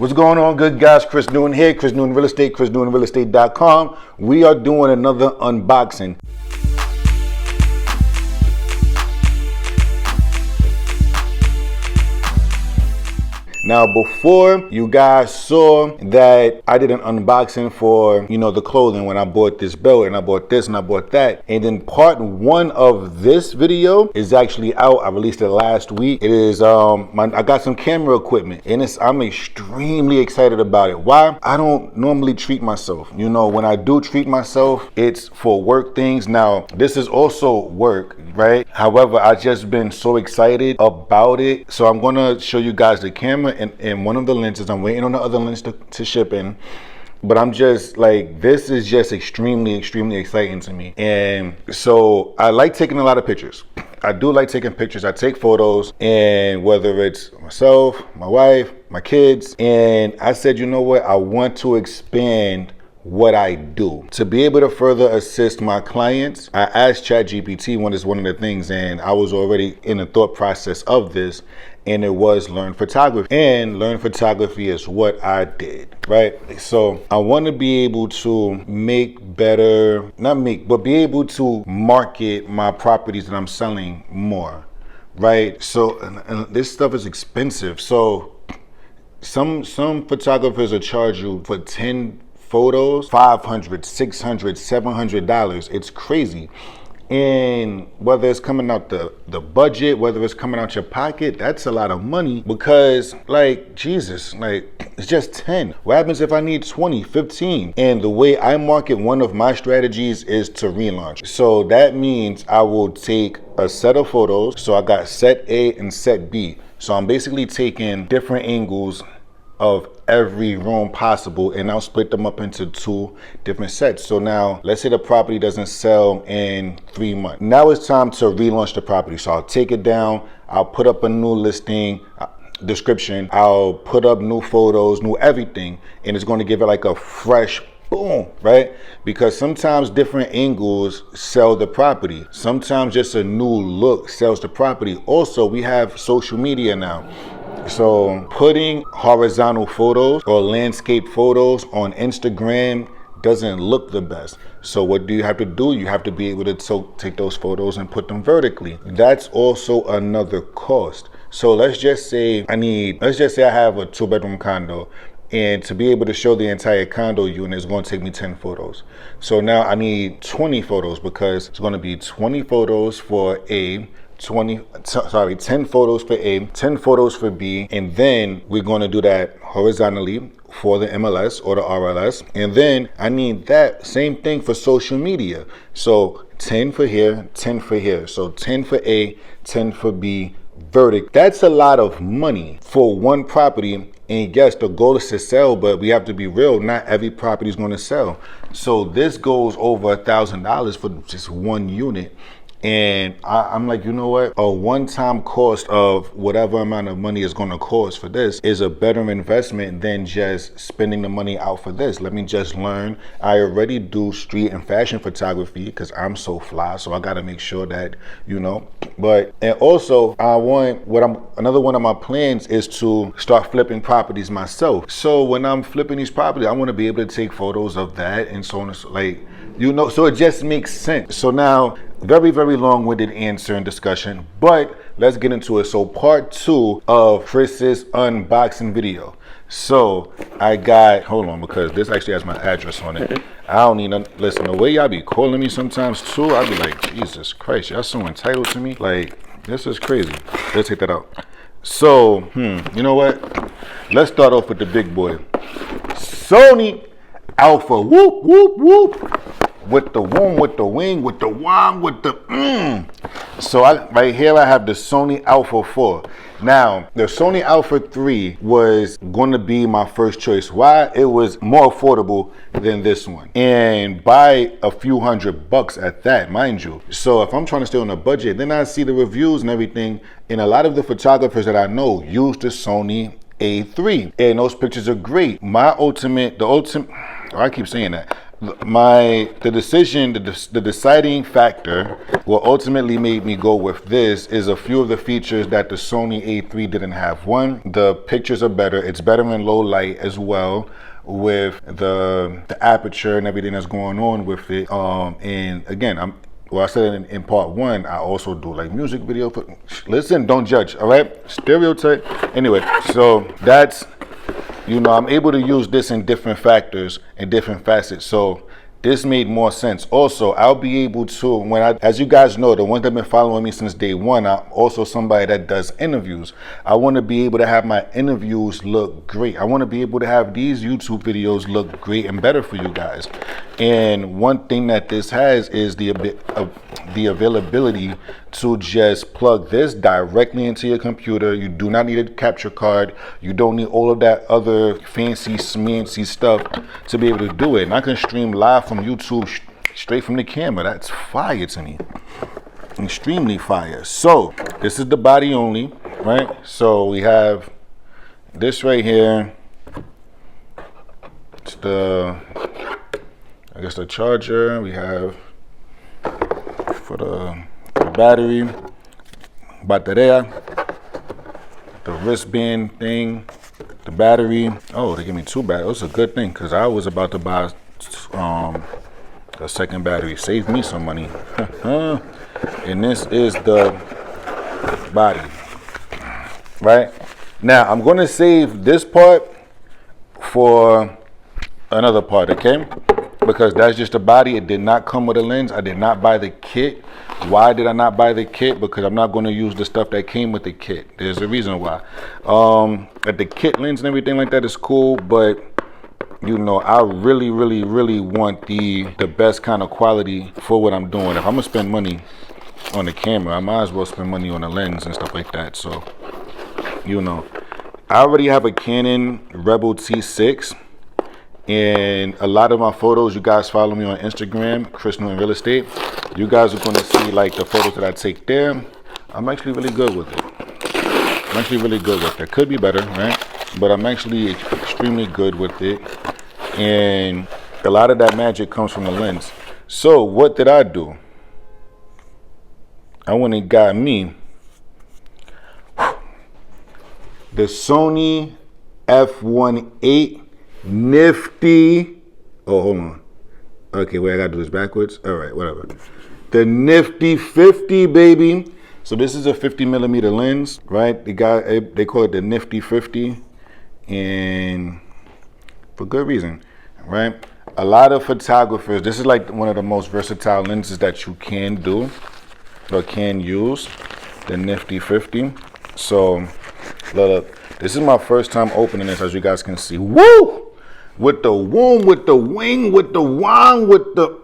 What's going on, good guys? Chris Newton here, Chris Newton Real Estate, chrisnewtonrealestate.com. We are doing another unboxing. Now, before you guys saw that I did an unboxing for, the clothing when I bought this belt and I bought this and I bought that. And then part one of this video is actually out. I released it last week. It is, I got some camera equipment and I'm extremely excited about it. Why? I don't normally treat myself. When I do treat myself, it's for work things. Now, this is also work, right? However, I've just been so excited about it. So I'm gonna show you guys the camera and one of the lenses. I'm waiting on the other lens to ship in, but I'm just like, this is just extremely exciting to me. And so I like taking a lot of pictures. I do like taking pictures. I take photos, and whether it's myself, my wife, my kids, and I said, you know what, I want to expand what I do to be able to further assist my clients. I asked ChatGPT one of the things, and I was already in the thought process of this, and it was learn photography. And learn photography is what I did, right? So I want to be able to be able to market my properties that I'm selling more, right? So and this stuff is expensive. So some photographers will charge you for 10 photos $500, $600, $700. It's crazy. And whether it's coming out the budget, whether it's coming out your pocket, that's a lot of money, because Jesus, it's just 10. What happens if I need 20, 15? And the way I market, one of my strategies is to relaunch. So that means I will take a set of photos. So I got set A and set B. So I'm basically taking different angles of every room possible, and I'll split them up into 2 different sets. So now let's say the property doesn't sell in 3 months. Now it's time to relaunch the property. So I'll take it down, I'll put up a new listing description, I'll put up new photos, new everything, and it's going to give it like a fresh boom, right? Because sometimes different angles sell the property. Sometimes just a new look sells the property. Also, we have social media now. So putting horizontal photos or landscape photos on Instagram doesn't look the best. So what do you have to do? You have to be able to take those photos and put them vertically. That's also another cost. So let's just say I have a 2-bedroom condo, and to be able to show the entire condo unit is going to take me 10 photos. So now I need 20 photos, because it's going to be 20 photos for A, 10 photos for A, 10 photos for B, and then we're going to do that horizontally for the MLS or the RLS, and then I need that same thing for social media. So 10 for here, 10 for here. So 10 for A, 10 for B, verdict. That's a lot of money for one property. And yes, the goal is to sell, but we have to be real. Not every property is going to sell. So this goes over $1,000 for just one unit. And I'm like, you know what? A one-time cost of whatever amount of money is going to cost for this is a better investment than just spending the money out for this. Let me just learn. I already do street and fashion photography because I'm so fly. So I got to make sure that, But, and also, another one of my plans is to start flipping properties myself. So when I'm flipping these properties, I want to be able to take photos of that and so on and so, so it just makes sense. So now, very long-winded answer and discussion, but let's get into it. So part 2 of Chris's unboxing video. So I got, hold on, because this actually has my address on it. I don't need to listen. The way y'all be calling me sometimes too, I'll be like, Jesus Christ, y'all so entitled to me. This is crazy. Let's take that out. So, you know what? Let's start off with the big boy. Sony Alpha, whoop, whoop, whoop. With the womb, with the wing, with the wom, with the So right here I have the Sony Alpha IV. Now, the Sony Alpha III was going to be my first choice. Why? It was more affordable than this one, and by a few $100 at that, mind you. So if I'm trying to stay on a budget, then I see the reviews and everything, and a lot of the photographers that I know use the Sony A3, and those pictures are great. I keep saying that. the deciding factor, what ultimately made me go with this is a few of the features that the Sony A3 didn't have. One, the pictures are better. It's better in low light as well, with the aperture and everything that's going on with it. And again, I said in part one, I also do like music video. Listen, don't judge, all right? Stereotype. Anyway, so that's, I'm able to use this in different factors and different facets. So this made more sense. Also, I'll be able to, as you guys know, the ones that have been following me since day one, I'm also somebody that does interviews. I want to be able to have my interviews look great. I want to be able to have these YouTube videos look great and better for you guys. And one thing that this has is the availability to just plug this directly into your computer. You do not need a capture card. You don't need all of that other fancy smancy stuff to be able to do it. And I can stream live from YouTube straight from the camera. That's fire to me. Extremely fire. So this is the body only, right? So we have this right here. It's the charger. We have for the battery, bateria, the wristband thing, the battery. Oh, they give me two batteries. That's a good thing, because I was about to buy a second battery. Save me some money. And this is the body. Right? Now, I'm going to save this part for another part, okay? Because that's just a body. It did not come with a lens. I did not buy the kit. Why did I not buy the kit? Because I'm not going to use the stuff that came with the kit. There's a reason why. The kit lens and everything like that is cool, but I really, really, really want the best kind of quality for what I'm doing. If I'm gonna spend money on the camera, I might as well spend money on the lens and stuff like that. So, I already have a Canon Rebel T6. And a lot of my photos, you guys follow me on Instagram, Chris Newton Real Estate. You guys are going to see like the photos that I take there. I'm actually really good with it. Could be better, right? But I'm actually extremely good with it. And a lot of that magic comes from the lens. So what did I do? I went and got me the Sony F1.8 nifty. Oh, hold on. Okay, wait, I gotta do this backwards. All right, whatever. The nifty 50, baby. So this is a 50mm lens, right? They call it the nifty 50, and for good reason, right? A lot of photographers, this is like one of the most versatile lenses that you can do or can use, the nifty 50. So look, this is my first time opening this, as you guys can see. Woo! With the womb, with the wing, with the wang, with the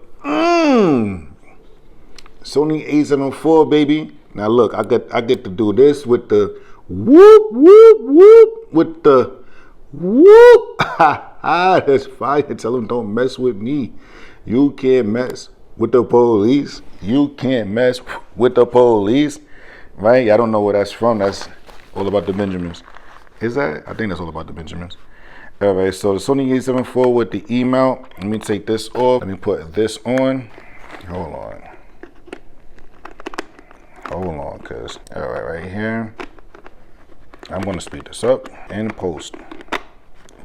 Sony A7 IV, baby. Now look, I get to do this with the whoop, whoop, whoop, with the whoop. That's fire. Tell them don't mess with me. You can't mess with the police. You can't mess with the police. Right? I don't know where that's from. That's All About the Benjamins. Is that? I think that's All About the Benjamins. All right, so the Sony A7 IV with the E-mount. Let me take this off. Let me put this on. Hold on, cuz. All right, right here. I'm gonna speed this up and post.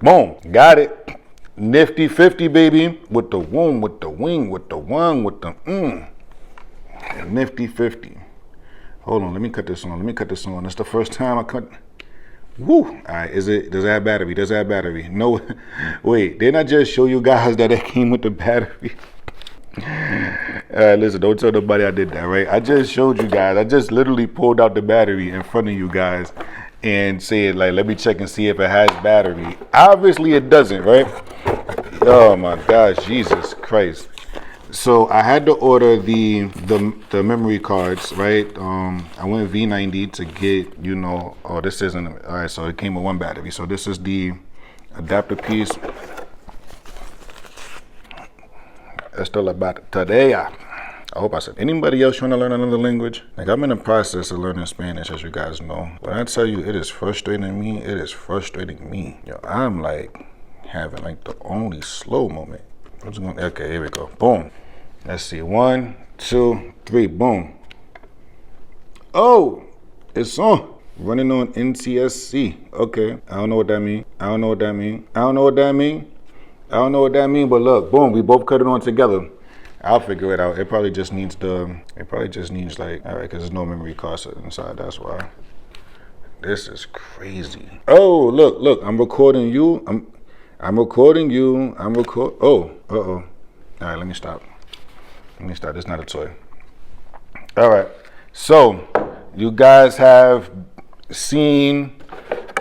Boom, got it. Nifty 50, baby. With the womb, with the wing, with the wang, with the Nifty 50. Hold on, let me cut this on. It's the first time I cut. Woo! All right, does it have battery? No, wait, didn't I just show you guys that it came with the battery? All right, listen, don't tell nobody I did that, right? I just showed you guys. I just literally pulled out the battery in front of you guys and said, like, let me check and see if it has battery. Obviously, it doesn't, right? Oh my gosh, Jesus Christ. So I had to order the memory cards, right? I went V90 to get, oh, this isn't, all right, so it came with one battery. So this is the adapter piece. Esto la batería. I hope I said. Anybody else trying to learn another language? Like, I'm in the process of learning Spanish, as you guys know. When I tell you it is frustrating me, Yo, I'm like having like the only slow moment. Okay, here we go. Boom. Let's see. 1, 2, 3. Boom. Oh, it's on. Running on NTSC. Okay. I don't know what that means. I don't know what that means. I don't know what that means. I don't know what that means, but look, boom, we both cut it on together. I'll figure it out. It probably just needs like, all right, because there's no memory card inside, that's why. This is crazy. Oh, look, I'm recording you. I'm recording you. Oh, uh-oh. All right, let me stop. This is not a toy. All right, so you guys have seen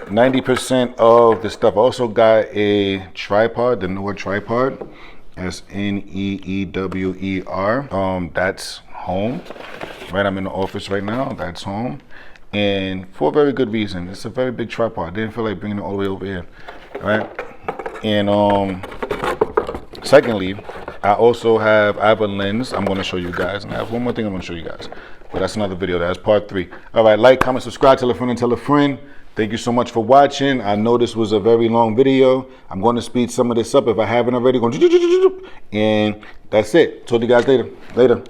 90% of the stuff. I also got a tripod, the newer tripod, SNEEWER. That's home, right? I'm in the office right now. That's home, and for a very good reason. It's a very big tripod. I didn't feel like bringing it all the way over here, right? And secondly, I have a lens I'm going to show you guys, and I have one more thing I'm going to show you guys, but that's another video. That's part 3. All right, like, comment, subscribe, tell a friend, and tell a friend. Thank you so much for watching. I know this was a very long video. I'm going to speed some of this up if I haven't already. And that's it. Talk to you guys later.